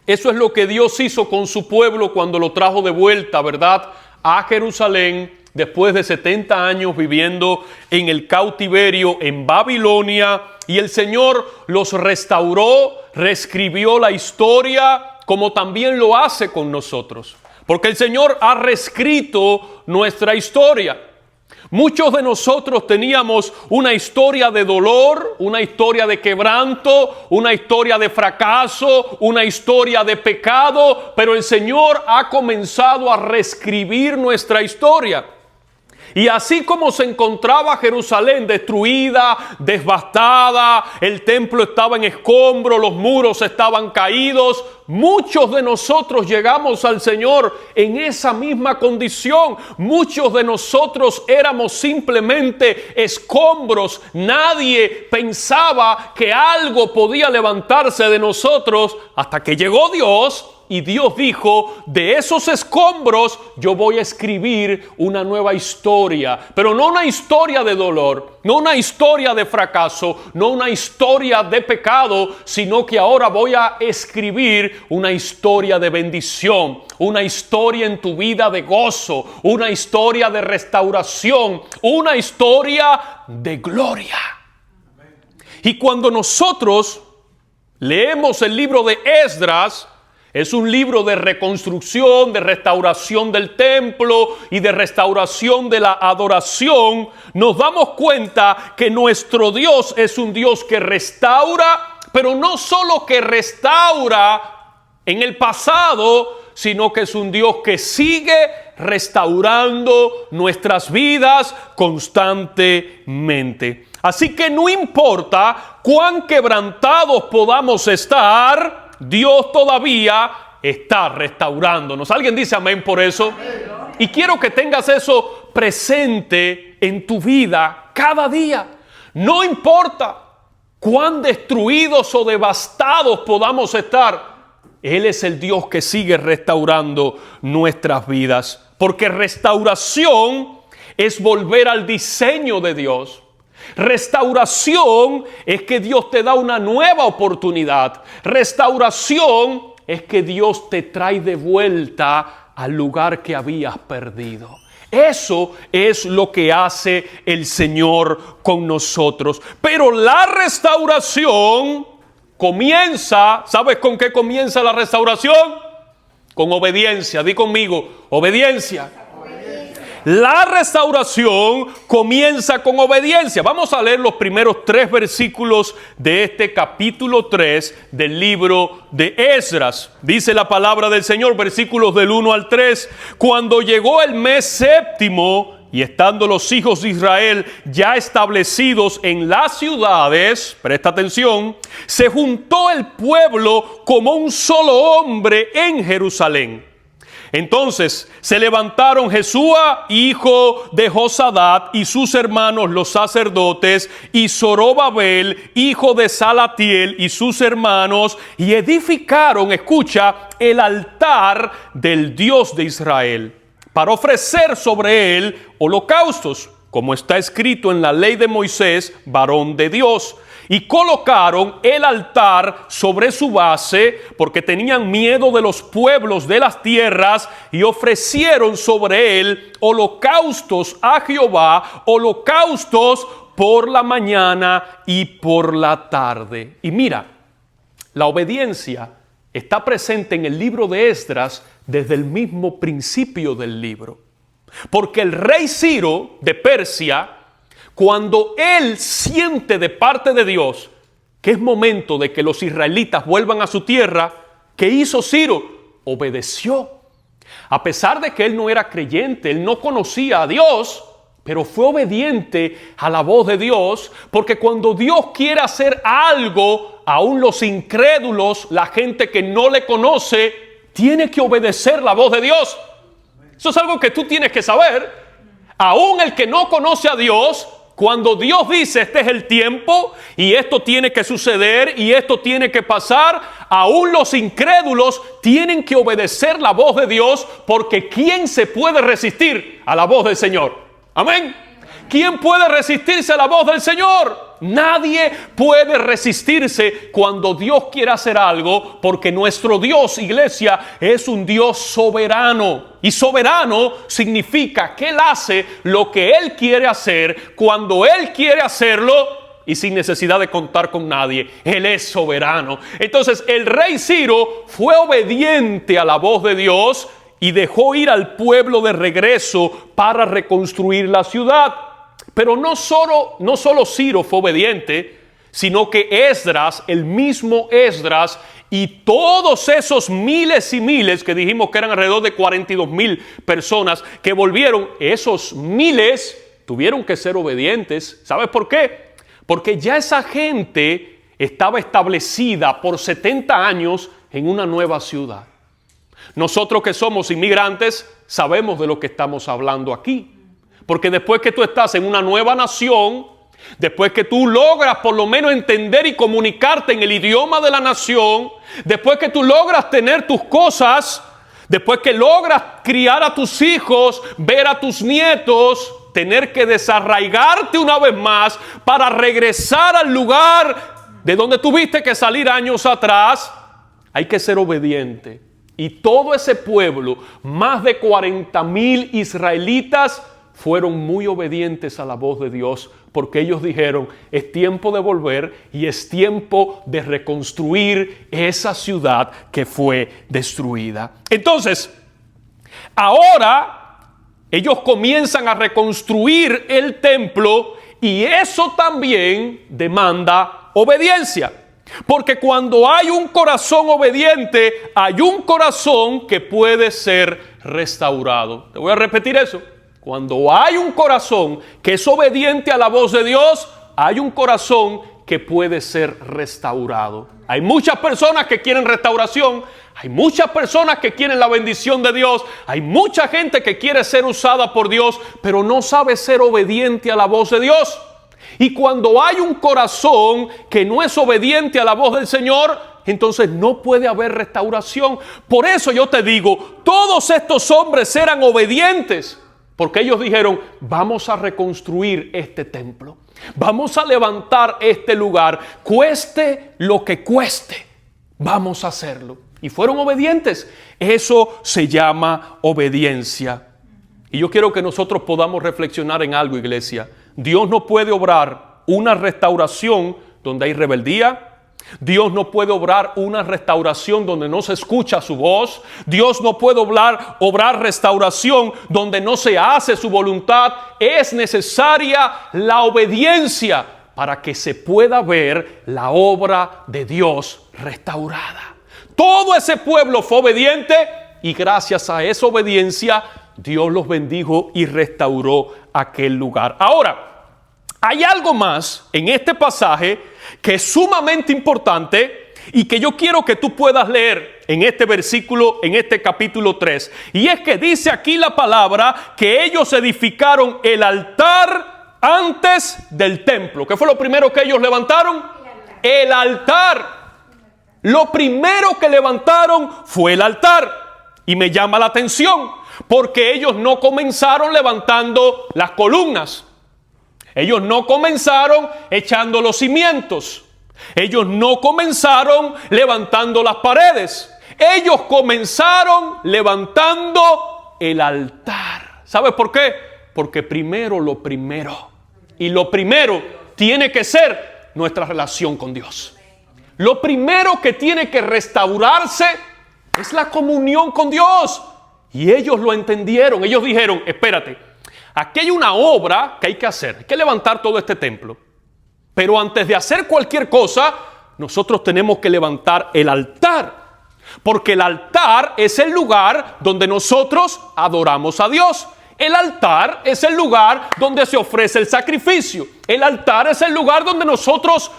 Eso es lo que Dios hizo con su pueblo cuando lo trajo de vuelta, ¿verdad?, a Jerusalén, después de 70 años viviendo en el cautiverio en Babilonia. Y el Señor los restauró, reescribió la historia, como también lo hace con nosotros. Porque el Señor ha reescrito nuestra historia. Muchos de nosotros teníamos una historia de dolor, una historia de quebranto, una historia de fracaso, una historia de pecado, pero el Señor ha comenzado a reescribir nuestra historia. Y así como se encontraba Jerusalén destruida, devastada, el templo estaba en escombro, los muros estaban caídos, muchos de nosotros llegamos al Señor en esa misma condición. Muchos de nosotros éramos simplemente escombros. Nadie pensaba que algo podía levantarse de nosotros hasta que llegó Dios. Y Dios dijo, de esos escombros yo voy a escribir una nueva historia. Pero no una historia de dolor, no una historia de fracaso, no una historia de pecado, sino que ahora voy a escribir una historia de bendición, una historia en tu vida de gozo, una historia de restauración, una historia de gloria. Y cuando nosotros leemos el libro de Esdras, es un libro de reconstrucción, de restauración del templo y de restauración de la adoración. Nos damos cuenta que nuestro Dios es un Dios que restaura, pero no solo que restaura en el pasado, sino que es un Dios que sigue restaurando nuestras vidas constantemente. Así que no importa cuán quebrantados podamos estar, Dios todavía está restaurándonos. ¿Alguien dice amén por eso? Amén. Y quiero que tengas eso presente en tu vida cada día. No importa cuán destruidos o devastados podamos estar, Él es el Dios que sigue restaurando nuestras vidas. Porque restauración es volver al diseño de Dios. Restauración es que Dios te da una nueva oportunidad. Restauración es que Dios te trae de vuelta al lugar que habías perdido. Eso es lo que hace el Señor con nosotros. Pero la restauración comienza, ¿sabes con qué comienza la restauración? Con obediencia. Di conmigo, obediencia. La restauración comienza con obediencia. Vamos a leer los primeros 3 versículos de este capítulo 3 del libro de Esdras. Dice la palabra del Señor, versículos del 1 al 3. Cuando llegó el mes séptimo, y estando los hijos de Israel ya establecidos en las ciudades, presta atención, se juntó el pueblo como un solo hombre en Jerusalén. Entonces se levantaron Jesúa, hijo de Josadat, y sus hermanos los sacerdotes, y Zorobabel, hijo de Salatiel, y sus hermanos, y edificaron, escucha, el altar del Dios de Israel, para ofrecer sobre él holocaustos, como está escrito en la ley de Moisés, varón de Dios. Y colocaron el altar sobre su base, porque tenían miedo de los pueblos de las tierras, y ofrecieron sobre él holocaustos a Jehová, holocaustos por la mañana y por la tarde. Y mira, la obediencia está presente en el libro de Esdras desde el mismo principio del libro. Porque el rey Ciro de Persia, cuando él siente de parte de Dios que es momento de que los israelitas vuelvan a su tierra, ¿qué hizo Ciro? Obedeció. A pesar de que él no era creyente, él no conocía a Dios, pero fue obediente a la voz de Dios, porque cuando Dios quiere hacer algo, aún los incrédulos, la gente que no le conoce, tiene que obedecer la voz de Dios. Eso es algo que tú tienes que saber. Aún el que no conoce a Dios, cuando Dios dice este es el tiempo y esto tiene que suceder y esto tiene que pasar, aún los incrédulos tienen que obedecer la voz de Dios, porque ¿quién se puede resistir a la voz del Señor? Amén. ¿Quién puede resistirse a la voz del Señor? Nadie puede resistirse cuando Dios quiere hacer algo, porque nuestro Dios, iglesia, es un Dios soberano. Y soberano significa que Él hace lo que Él quiere hacer, cuando Él quiere hacerlo y sin necesidad de contar con nadie. Él es soberano. Entonces el rey Ciro fue obediente a la voz de Dios y dejó ir al pueblo de regreso para reconstruir la ciudad. Pero no solo Ciro fue obediente, sino que Esdras, el mismo Esdras, y todos esos miles y miles, que dijimos que eran alrededor de 42,000 personas que volvieron, esos miles tuvieron que ser obedientes. ¿Sabes por qué? Porque ya esa gente estaba establecida por 70 años en una nueva ciudad. Nosotros que somos inmigrantes sabemos de lo que estamos hablando aquí. Porque después que tú estás en una nueva nación, después que tú logras por lo menos entender y comunicarte en el idioma de la nación, después que tú logras tener tus cosas, después que logras criar a tus hijos, ver a tus nietos, tener que desarraigarte una vez más para regresar al lugar de donde tuviste que salir años atrás, hay que ser obediente. Y todo ese pueblo, más de 40,000 israelitas, fueron muy obedientes a la voz de Dios, porque ellos dijeron, es tiempo de volver y es tiempo de reconstruir esa ciudad que fue destruida. Entonces, ahora ellos comienzan a reconstruir el templo y eso también demanda obediencia. Porque cuando hay un corazón obediente, hay un corazón que puede ser restaurado. Te voy a repetir eso. Cuando hay un corazón que es obediente a la voz de Dios, hay un corazón que puede ser restaurado. Hay muchas personas que quieren restauración, hay muchas personas que quieren la bendición de Dios, hay mucha gente que quiere ser usada por Dios, pero no sabe ser obediente a la voz de Dios. Y cuando hay un corazón que no es obediente a la voz del Señor, entonces no puede haber restauración. Por eso yo te digo, todos estos hombres eran obedientes, porque ellos dijeron, vamos a reconstruir este templo. Vamos a levantar este lugar, cueste lo que cueste, vamos a hacerlo. Y fueron obedientes. Eso se llama obediencia. Y yo quiero que nosotros podamos reflexionar en algo, iglesia. Dios no puede obrar una restauración donde hay rebeldía. Dios no puede obrar una restauración donde no se escucha su voz. Dios no puede obrar restauración donde no se hace su voluntad. Es necesaria la obediencia para que se pueda ver la obra de Dios restaurada. Todo ese pueblo fue obediente y gracias a esa obediencia Dios los bendijo y restauró aquel lugar. Ahora, hay algo más en este pasaje que es sumamente importante y que yo quiero que tú puedas leer en este versículo, en este capítulo 3. Y es que dice aquí la palabra que ellos edificaron el altar antes del templo. ¿Qué fue lo primero que ellos levantaron? El altar. Lo primero que levantaron fue el altar. Y me llama la atención porque ellos no comenzaron levantando las columnas. Ellos no comenzaron echando los cimientos. Ellos no comenzaron levantando las paredes. Ellos comenzaron levantando el altar. ¿Sabes por qué? Porque primero lo primero. Y lo primero tiene que ser nuestra relación con Dios. Lo primero que tiene que restaurarse es la comunión con Dios. Y ellos lo entendieron. Ellos dijeron, espérate. Aquí hay una obra que hay que hacer. Hay que levantar todo este templo. Pero antes de hacer cualquier cosa, nosotros tenemos que levantar el altar. Porque el altar es el lugar donde nosotros adoramos a Dios. El altar es el lugar donde se ofrece el sacrificio. El altar es el lugar donde nosotros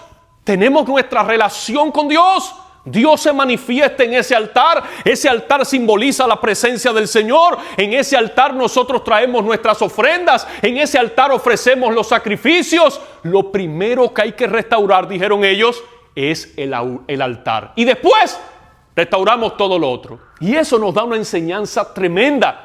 tenemos nuestra relación con Dios. Dios se manifiesta en ese altar. Ese altar simboliza la presencia del Señor. En ese altar nosotros traemos nuestras ofrendas. En ese altar ofrecemos los sacrificios. Lo primero que hay que restaurar, dijeron ellos, es el altar. Y después restauramos todo lo otro. Y eso nos da una enseñanza tremenda.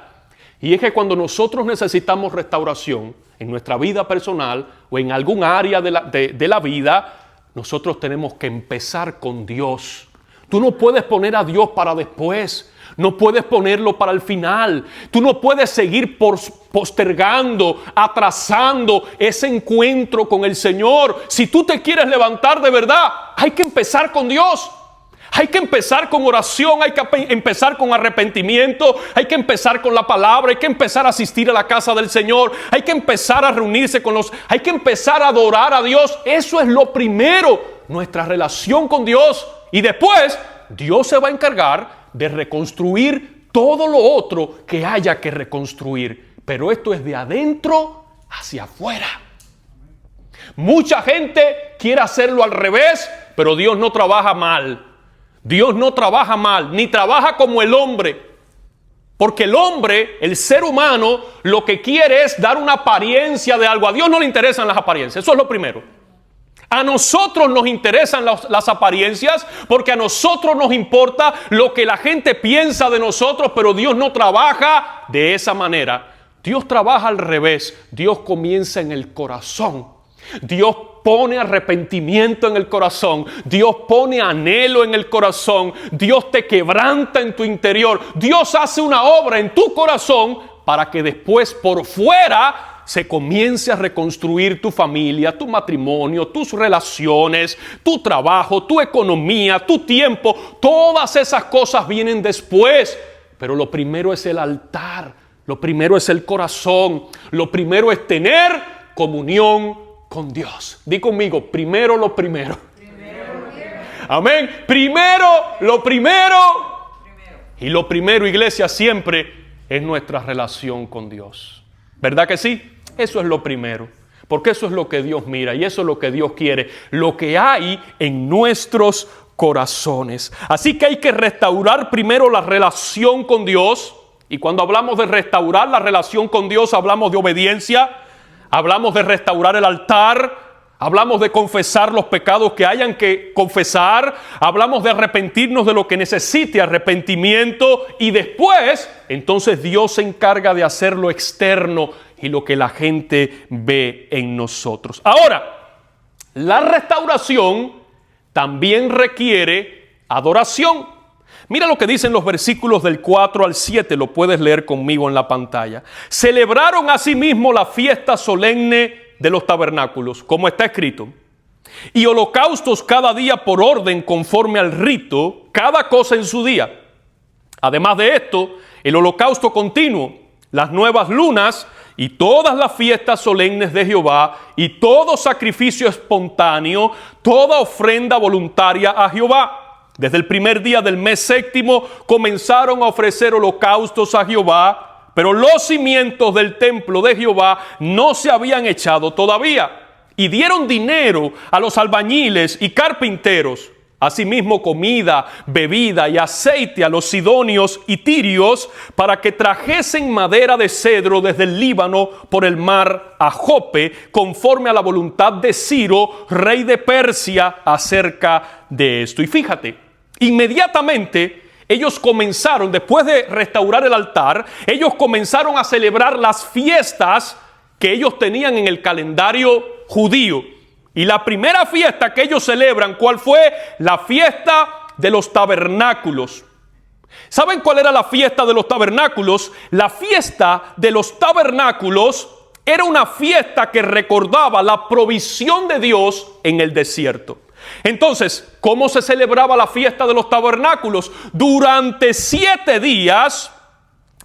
Y es que cuando nosotros necesitamos restauración en nuestra vida personal o en algún área de la vida, nosotros tenemos que empezar con Dios. Tú no puedes poner a Dios para después. No puedes ponerlo para el final. Tú no puedes seguir postergando, atrasando ese encuentro con el Señor. Si tú te quieres levantar de verdad, hay que empezar con Dios. Hay que empezar con oración, hay que empezar con arrepentimiento, hay que empezar con la palabra, hay que empezar a asistir a la casa del Señor, hay que empezar a reunirse hay que empezar a adorar a Dios. Eso es lo primero, nuestra relación con Dios. Y después, Dios se va a encargar de reconstruir todo lo otro que haya que reconstruir. Pero esto es de adentro hacia afuera. Mucha gente quiere hacerlo al revés, pero Dios no trabaja mal. Dios no trabaja mal, ni trabaja como el hombre. Porque el hombre, el ser humano, lo que quiere es dar una apariencia de algo. A Dios no le interesan las apariencias, eso es lo primero. A nosotros nos interesan las apariencias porque a nosotros nos importa lo que la gente piensa de nosotros, pero Dios no trabaja de esa manera. Dios trabaja al revés. Dios comienza en el corazón. Dios pone arrepentimiento en el corazón. Dios pone anhelo en el corazón. Dios te quebranta en tu interior. Dios hace una obra en tu corazón para que después por fuera se comience a reconstruir tu familia, tu matrimonio, tus relaciones, tu trabajo, tu economía, tu tiempo. Todas esas cosas vienen después. Pero lo primero es el altar. Lo primero es el corazón. Lo primero es tener comunión con Dios. Di conmigo, primero lo primero. Amén. Primero lo primero. Y lo primero, iglesia, siempre es nuestra relación con Dios. ¿Verdad que sí? Eso es lo primero. Porque eso es lo que Dios mira y eso es lo que Dios quiere. Lo que hay en nuestros corazones. Así que hay que restaurar primero la relación con Dios. Y cuando hablamos de restaurar la relación con Dios, hablamos de obediencia. Hablamos de restaurar el altar, hablamos de confesar los pecados que hayan que confesar, hablamos de arrepentirnos de lo que necesite arrepentimiento y después, entonces Dios se encarga de hacer lo externo y lo que la gente ve en nosotros. Ahora, la restauración también requiere adoración. Mira lo que dicen los versículos del 4 al 7, lo puedes leer conmigo en la pantalla. Celebraron asimismo la fiesta solemne de los tabernáculos, como está escrito, y holocaustos cada día por orden conforme al rito, cada cosa en su día. Además de esto, el holocausto continuo, las nuevas lunas y todas las fiestas solemnes de Jehová y todo sacrificio espontáneo, toda ofrenda voluntaria a Jehová. Desde el primer día del mes séptimo comenzaron a ofrecer holocaustos a Jehová, pero los cimientos del templo de Jehová no se habían echado todavía. Y dieron dinero a los albañiles y carpinteros, asimismo comida, bebida y aceite a los sidonios y tirios, para que trajesen madera de cedro desde el Líbano por el mar a Jope, conforme a la voluntad de Ciro, rey de Persia, acerca de esto. Y fíjate, inmediatamente ellos comenzaron, después de restaurar el altar, ellos comenzaron a celebrar las fiestas que ellos tenían en el calendario judío. Y la primera fiesta que ellos celebran, ¿cuál fue? La fiesta de los tabernáculos. ¿Saben cuál era la fiesta de los tabernáculos? La fiesta de los tabernáculos era una fiesta que recordaba la provisión de Dios en el desierto. Entonces, ¿cómo se celebraba la fiesta de los tabernáculos? Durante 7 días,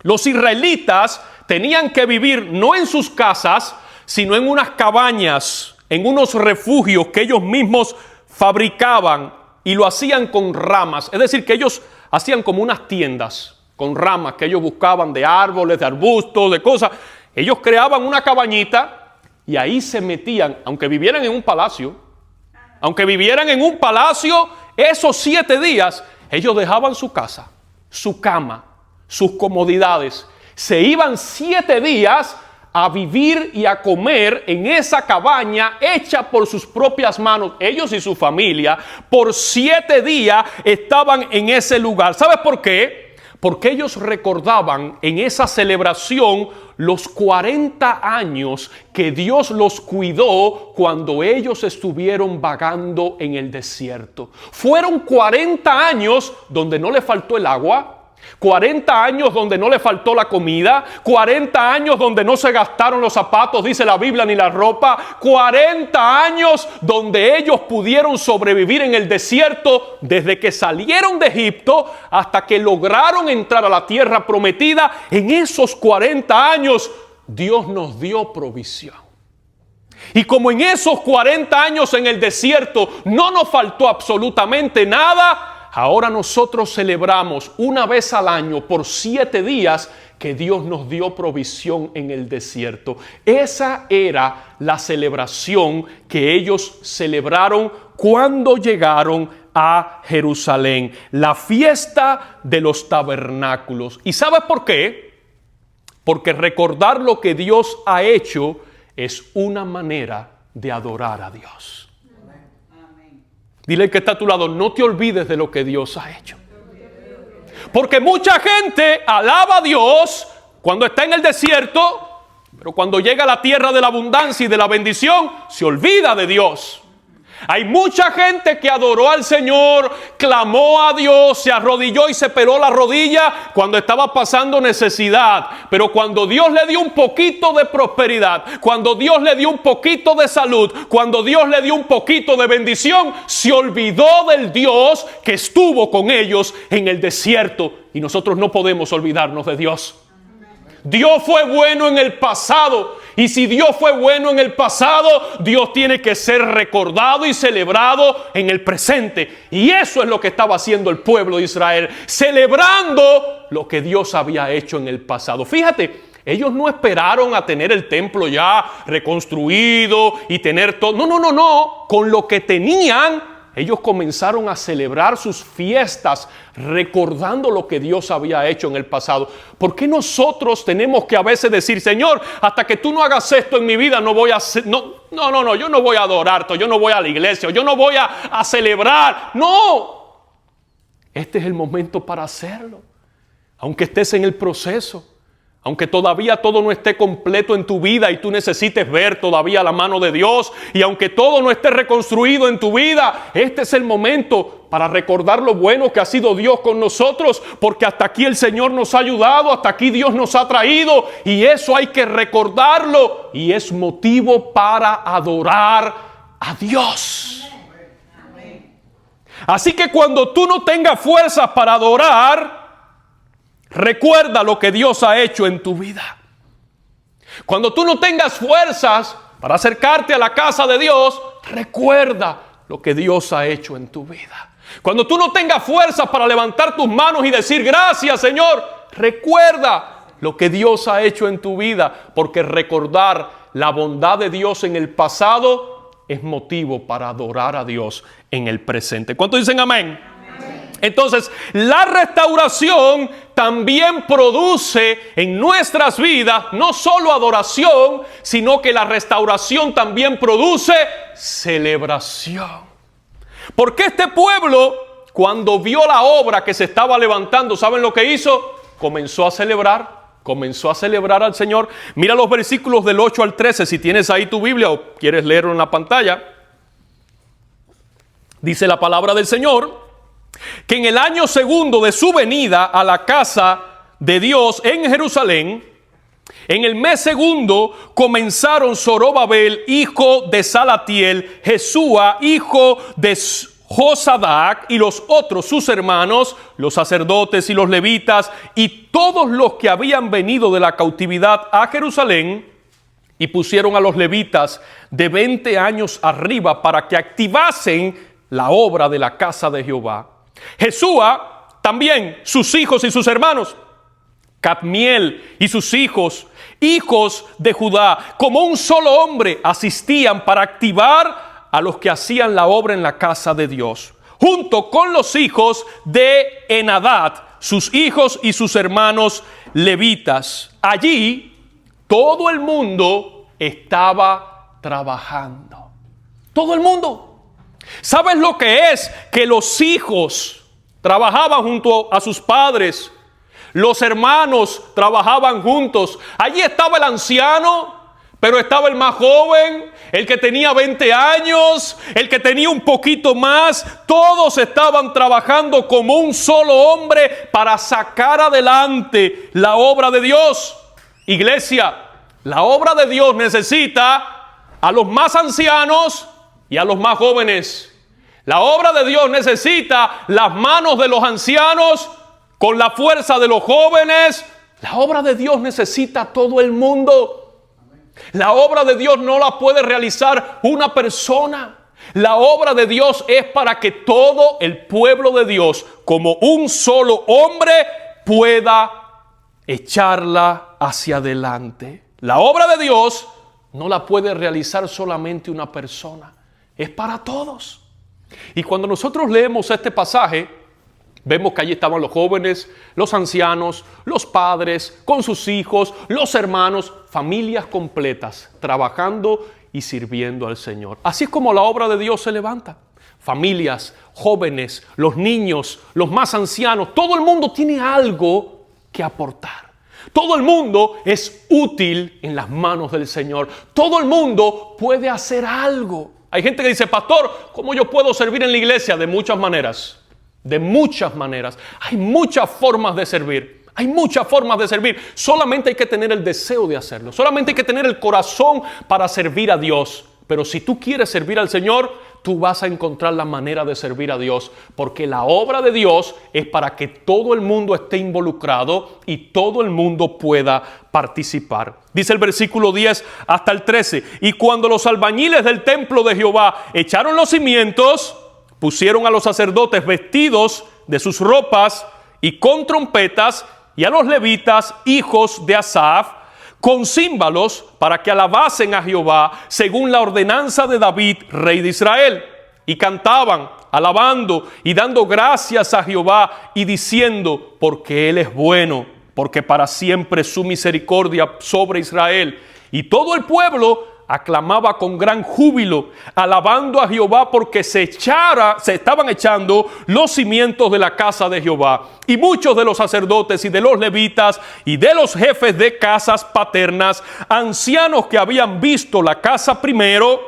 los israelitas tenían que vivir no en sus casas, sino en unas cabañas, en unos refugios que ellos mismos fabricaban y lo hacían con ramas. Es decir, que ellos hacían como unas tiendas con ramas que ellos buscaban de árboles, de arbustos, de cosas. Ellos creaban una cabañita y ahí se metían, aunque vivieran en un palacio. Aunque vivieran en un palacio, esos 7 días, ellos dejaban su casa, su cama, sus comodidades. Se iban 7 días a vivir y a comer en esa cabaña hecha por sus propias manos. Ellos y su familia por 7 días estaban en ese lugar. ¿Sabes por qué? Porque ellos recordaban en esa celebración los 40 años que Dios los cuidó cuando ellos estuvieron vagando en el desierto. Fueron 40 años donde no le faltó el agua, 40 años donde no le faltó la comida, 40 años donde no se gastaron los zapatos, dice la Biblia, ni la ropa, 40 años donde ellos pudieron sobrevivir en el desierto desde que salieron de Egipto hasta que lograron entrar a la tierra prometida. En esos 40 años Dios nos dio provisión. Y como en esos 40 años en el desierto no nos faltó absolutamente nada, ahora nosotros celebramos una vez al año por 7 días que Dios nos dio provisión en el desierto. Esa era la celebración que ellos celebraron cuando llegaron a Jerusalén. La fiesta de los tabernáculos. ¿Y sabes por qué? Porque recordar lo que Dios ha hecho es una manera de adorar a Dios. Dile que está a tu lado, no te olvides de lo que Dios ha hecho. Porque mucha gente alaba a Dios cuando está en el desierto, pero cuando llega a la tierra de la abundancia y de la bendición, se olvida de Dios. Hay mucha gente que adoró al Señor, clamó a Dios, se arrodilló y se peló la rodilla cuando estaba pasando necesidad. Pero cuando Dios le dio un poquito de prosperidad, cuando Dios le dio un poquito de salud, cuando Dios le dio un poquito de bendición, se olvidó del Dios que estuvo con ellos en el desierto. Y nosotros no podemos olvidarnos de Dios. Dios fue bueno en el pasado. Y si Dios fue bueno en el pasado, Dios tiene que ser recordado y celebrado en el presente. Y eso es lo que estaba haciendo el pueblo de Israel, celebrando lo que Dios había hecho en el pasado. Fíjate, ellos no esperaron a tener el templo ya reconstruido y tener todo. No. Con lo que tenían, ellos comenzaron a celebrar sus fiestas recordando lo que Dios había hecho en el pasado. ¿Por qué nosotros tenemos que a veces decir, Señor, hasta que tú no hagas esto en mi vida no voy a hacer, no, yo no voy a adorarte, yo no voy a la iglesia, yo no voy a celebrar? No, este es el momento para hacerlo, aunque estés en el proceso. Aunque todavía todo no esté completo en tu vida y tú necesites ver todavía la mano de Dios, y aunque todo no esté reconstruido en tu vida, este es el momento para recordar lo bueno que ha sido Dios con nosotros, porque hasta aquí el Señor nos ha ayudado, hasta aquí Dios nos ha traído, y eso hay que recordarlo, y es motivo para adorar a Dios. Así que cuando tú no tengas fuerzas para adorar, recuerda lo que Dios ha hecho en tu vida. Cuando tú no tengas fuerzas para acercarte a la casa de Dios, recuerda lo que Dios ha hecho en tu vida. Cuando tú no tengas fuerzas para levantar tus manos y decir gracias, Señor, recuerda lo que Dios ha hecho en tu vida, porque recordar la bondad de Dios en el pasado es motivo para adorar a Dios en el presente. ¿Cuántos dicen amén? Entonces, la restauración también produce en nuestras vidas no solo adoración, sino que la restauración también produce celebración. Porque este pueblo, cuando vio la obra que se estaba levantando, ¿saben lo que hizo? Comenzó a celebrar al Señor. Mira los versículos del 8 al 13, si tienes ahí tu Biblia o quieres leerlo en la pantalla. Dice la palabra del Señor que en el año segundo de su venida a la casa de Dios en Jerusalén, en el mes segundo comenzaron Zorobabel, hijo de Salatiel, Jesúa, hijo de Josadac, y los otros sus hermanos, los sacerdotes y los levitas, y todos los que habían venido de la cautividad a Jerusalén, y pusieron a los levitas de 20 años arriba para que activasen la obra de la casa de Jehová. Jesúa también, sus hijos y sus hermanos, Cadmiel y sus hijos, hijos de Judá, como un solo hombre asistían para activar a los que hacían la obra en la casa de Dios, junto con los hijos de Enadad, sus hijos y sus hermanos levitas. Allí todo el mundo estaba trabajando. Todo el mundo. ¿Sabes lo que es que los hijos trabajaban junto a sus padres? Los hermanos trabajaban juntos. Allí estaba el anciano, pero estaba el más joven, el que tenía 20 años, el que tenía un poquito más. Todos estaban trabajando como un solo hombre para sacar adelante la obra de Dios. Iglesia, la obra de Dios necesita a los más ancianos y a los más jóvenes. La obra de Dios necesita las manos de los ancianos con la fuerza de los jóvenes. La obra de Dios necesita a todo el mundo. La obra de Dios no la puede realizar una persona. La obra de Dios es para que todo el pueblo de Dios, como un solo hombre, pueda echarla hacia adelante. La obra de Dios no la puede realizar solamente una persona. Es para todos. Y cuando nosotros leemos este pasaje, vemos que allí estaban los jóvenes, los ancianos, los padres, con sus hijos, los hermanos, familias completas, trabajando y sirviendo al Señor. Así es como la obra de Dios se levanta. Familias, jóvenes, los niños, los más ancianos, todo el mundo tiene algo que aportar. Todo el mundo es útil en las manos del Señor. Todo el mundo puede hacer algo. Hay gente que dice, pastor, ¿cómo yo puedo servir en la iglesia? De muchas maneras. De muchas maneras. Hay muchas formas de servir. Hay muchas formas de servir. Solamente hay que tener el deseo de hacerlo. Solamente hay que tener el corazón para servir a Dios. Pero si tú quieres servir al Señor, tú vas a encontrar la manera de servir a Dios. Porque la obra de Dios es para que todo el mundo esté involucrado y todo el mundo pueda participar. Dice el versículo 10 hasta el 13. Y cuando los albañiles del templo de Jehová echaron los cimientos, pusieron a los sacerdotes vestidos de sus ropas y con trompetas, y a los levitas, hijos de Asaf, con címbalos, para que alabasen a Jehová según la ordenanza de David, rey de Israel. Y cantaban, alabando y dando gracias a Jehová y diciendo, porque Él es bueno, porque para siempre su misericordia sobre Israel. Y todo el pueblo aclamaba con gran júbilo, alabando a Jehová, porque se estaban echando los cimientos de la casa de Jehová. Y muchos de los sacerdotes y de los levitas y de los jefes de casas paternas, ancianos que habían visto la casa primero,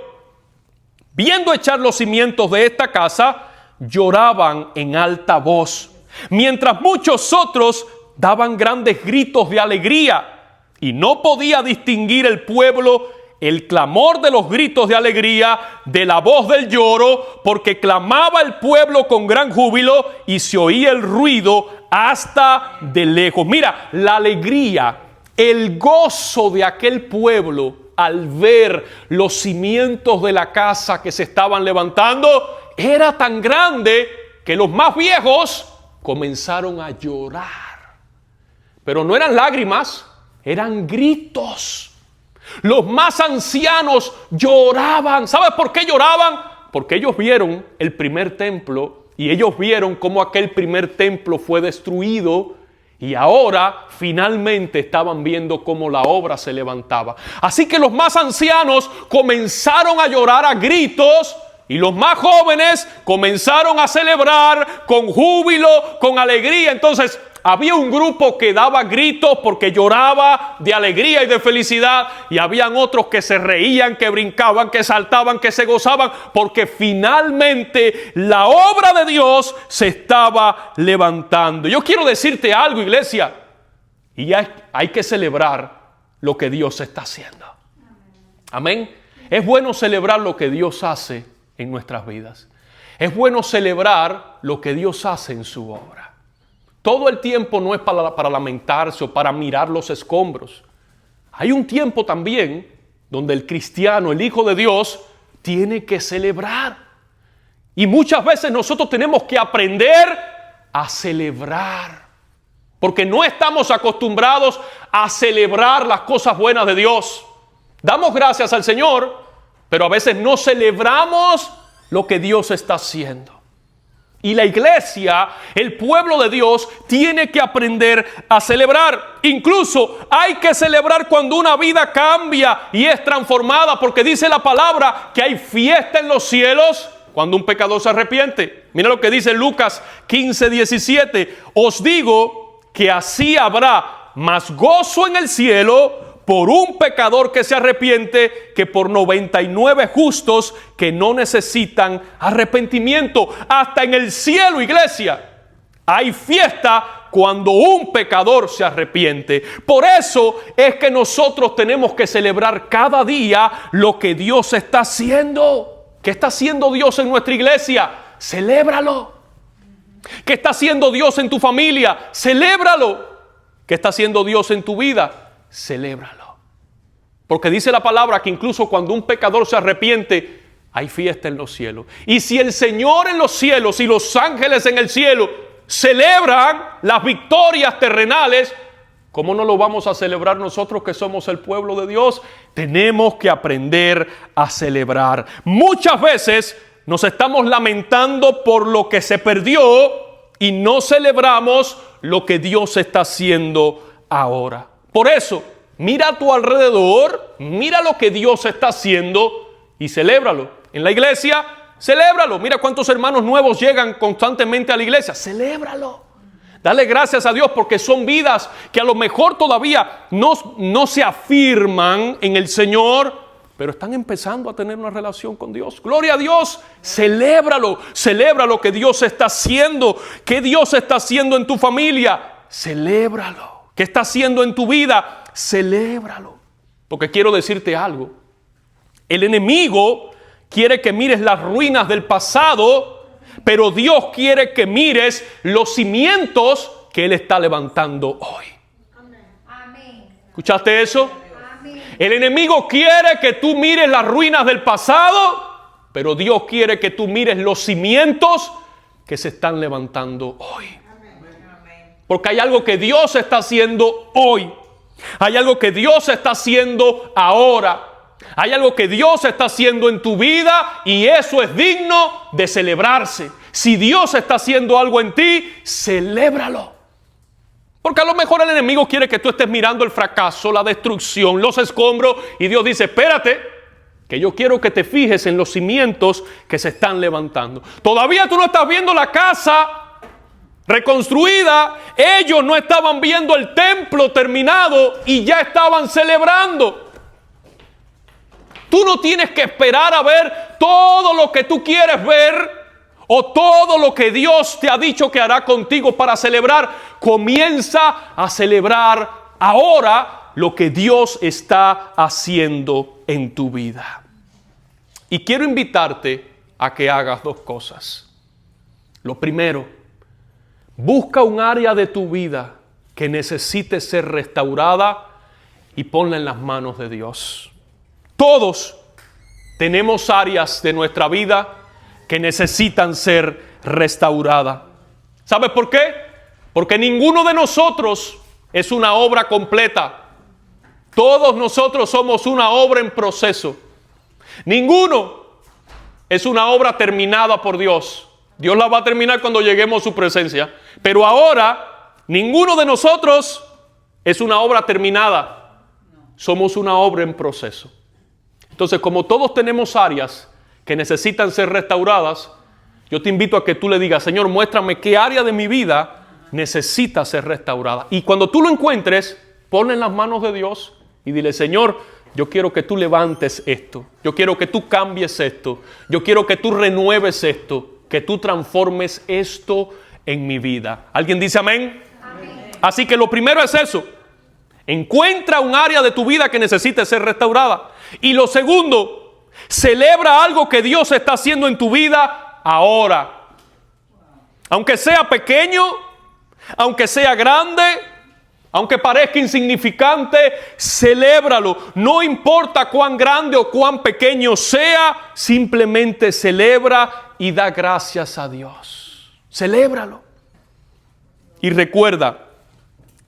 viendo echar los cimientos de esta casa, lloraban en alta voz, mientras muchos otros daban grandes gritos de alegría. Y no podía distinguir el pueblo el clamor de los gritos de alegría de la voz del lloro, porque clamaba el pueblo con gran júbilo y se oía el ruido hasta de lejos. Mira, la alegría, el gozo de aquel pueblo al ver los cimientos de la casa que se estaban levantando era tan grande que los más viejos comenzaron a llorar. Pero no eran lágrimas, eran gritos. Los más ancianos lloraban. ¿Sabes por qué lloraban? Porque ellos vieron el primer templo y ellos vieron cómo aquel primer templo fue destruido y ahora finalmente estaban viendo cómo la obra se levantaba. Así que los más ancianos comenzaron a llorar a gritos y los más jóvenes comenzaron a celebrar con júbilo, con alegría. Entonces, había un grupo que daba gritos porque lloraba de alegría y de felicidad, y habían otros que se reían, que brincaban, que saltaban, que se gozaban, porque finalmente la obra de Dios se estaba levantando. Yo quiero decirte algo, iglesia, y hay que celebrar lo que Dios está haciendo. Amén. Es bueno celebrar lo que Dios hace en nuestras vidas. Es bueno celebrar lo que Dios hace en su obra. Todo el tiempo no es para lamentarse o para mirar los escombros. Hay un tiempo también donde el cristiano, el Hijo de Dios, tiene que celebrar. Y muchas veces nosotros tenemos que aprender a celebrar. Porque no estamos acostumbrados a celebrar las cosas buenas de Dios. Damos gracias al Señor, pero a veces no celebramos lo que Dios está haciendo. Y la iglesia, el pueblo de Dios, tiene que aprender a celebrar. Incluso hay que celebrar cuando una vida cambia y es transformada, porque dice la palabra que hay fiesta en los cielos cuando un pecador se arrepiente. Mira lo que dice Lucas 15:17. Os digo que así habrá más gozo en el cielo por un pecador que se arrepiente que por 99 justos que no necesitan arrepentimiento. Hasta en el cielo, iglesia, hay fiesta cuando un pecador se arrepiente. Por eso es que nosotros tenemos que celebrar cada día lo que Dios está haciendo. ¿Qué está haciendo Dios en nuestra iglesia? Celébralo. ¿Qué está haciendo Dios en tu familia? Celébralo. ¿Qué está haciendo Dios en tu vida? Celébralo. Porque dice la palabra que incluso cuando un pecador se arrepiente, hay fiesta en los cielos. Y si el Señor en los cielos y los ángeles en el cielo celebran las victorias terrenales, ¿cómo no lo vamos a celebrar nosotros que somos el pueblo de Dios? Tenemos que aprender a celebrar. Muchas veces nos estamos lamentando por lo que se perdió y no celebramos lo que Dios está haciendo ahora. Por eso, mira a tu alrededor, mira lo que Dios está haciendo y celébralo. En la iglesia, celébralo. Mira cuántos hermanos nuevos llegan constantemente a la iglesia. Celébralo. Dale gracias a Dios porque son vidas que a lo mejor todavía no se afirman en el Señor, pero están empezando a tener una relación con Dios. Gloria a Dios. Celébralo. Celebra lo que Dios está haciendo. ¿Qué Dios está haciendo en tu familia? Celébralo. ¿Qué está haciendo en tu vida? Celébralo. Porque quiero decirte algo. El enemigo quiere que mires las ruinas del pasado, pero Dios quiere que mires los cimientos que Él está levantando hoy. Amén. ¿Escuchaste eso? Amén. El enemigo quiere que tú mires las ruinas del pasado, pero Dios quiere que tú mires los cimientos que se están levantando hoy. Porque hay algo que Dios está haciendo hoy. Hay algo que Dios está haciendo ahora. Hay algo que Dios está haciendo en tu vida y eso es digno de celebrarse. Si Dios está haciendo algo en ti, celébralo. Porque a lo mejor el enemigo quiere que tú estés mirando el fracaso, la destrucción, los escombros y Dios dice, espérate, que yo quiero que te fijes en los cimientos que se están levantando. Todavía tú no estás viendo la casa reconstruida, ellos no estaban viendo el templo terminado y ya estaban celebrando. Tú no tienes que esperar a ver todo lo que tú quieres ver o todo lo que Dios te ha dicho que hará contigo para celebrar. Comienza a celebrar ahora lo que Dios está haciendo en tu vida. Y quiero invitarte a que hagas dos cosas. Lo primero, busca un área de tu vida que necesite ser restaurada y ponla en las manos de Dios. Todos tenemos áreas de nuestra vida que necesitan ser restauradas. ¿Sabes por qué? Porque ninguno de nosotros es una obra completa. Todos nosotros somos una obra en proceso. Ninguno es una obra terminada por Dios. Dios la va a terminar cuando lleguemos a su presencia. Pero ahora, ninguno de nosotros es una obra terminada. Somos una obra en proceso. Entonces, como todos tenemos áreas que necesitan ser restauradas, yo te invito a que tú le digas, Señor, muéstrame qué área de mi vida necesita ser restaurada. Y cuando tú lo encuentres, ponle en las manos de Dios y dile, Señor, yo quiero que tú levantes esto. Yo quiero que tú cambies esto. Yo quiero que tú renueves esto. Que tú transformes esto en mi vida. ¿Alguien dice amén? Amén. Así que lo primero es eso. Encuentra un área de tu vida que necesite ser restaurada. Y lo segundo, celebra algo que Dios está haciendo en tu vida ahora. Aunque sea pequeño, aunque sea grande, aunque parezca insignificante, celébralo. No importa cuán grande o cuán pequeño sea, simplemente celebra y da gracias a Dios. Celébralo. Y recuerda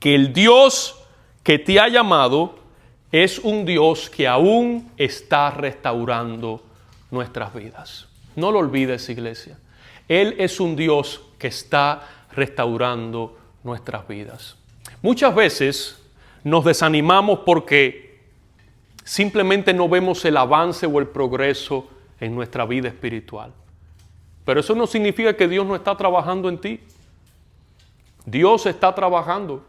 que el Dios que te ha llamado es un Dios que aún está restaurando nuestras vidas. No lo olvides, iglesia. Él es un Dios que está restaurando nuestras vidas. Muchas veces nos desanimamos porque simplemente no vemos el avance o el progreso en nuestra vida espiritual. Pero eso no significa que Dios no está trabajando en ti. Dios está trabajando.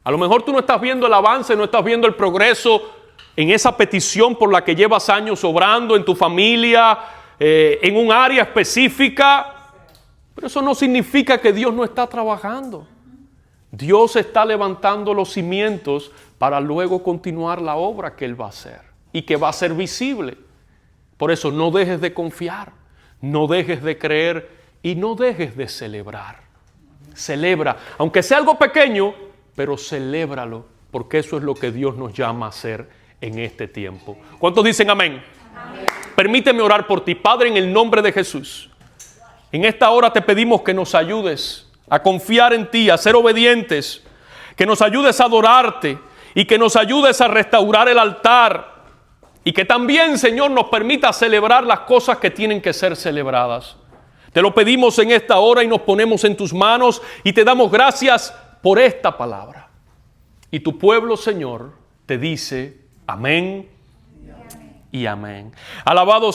A lo mejor tú no estás viendo el avance, no estás viendo el progreso en esa petición por la que llevas años obrando en tu familia, en un área específica. Pero eso no significa que Dios no está trabajando. Dios está levantando los cimientos para luego continuar la obra que Él va a hacer y que va a ser visible. Por eso no dejes de confiar, no dejes de creer y no dejes de celebrar. Celebra, aunque sea algo pequeño, pero celébralo, porque eso es lo que Dios nos llama a hacer en este tiempo. ¿Cuántos dicen amén? Amén. Permíteme orar por ti, Padre, en el nombre de Jesús. En esta hora te pedimos que nos ayudes a confiar en ti, a ser obedientes, que nos ayudes a adorarte y que nos ayudes a restaurar el altar y que también, Señor, nos permita celebrar las cosas que tienen que ser celebradas. Te lo pedimos en esta hora y nos ponemos en tus manos y te damos gracias por esta palabra. Y tu pueblo, Señor, te dice amén y amén. Alabado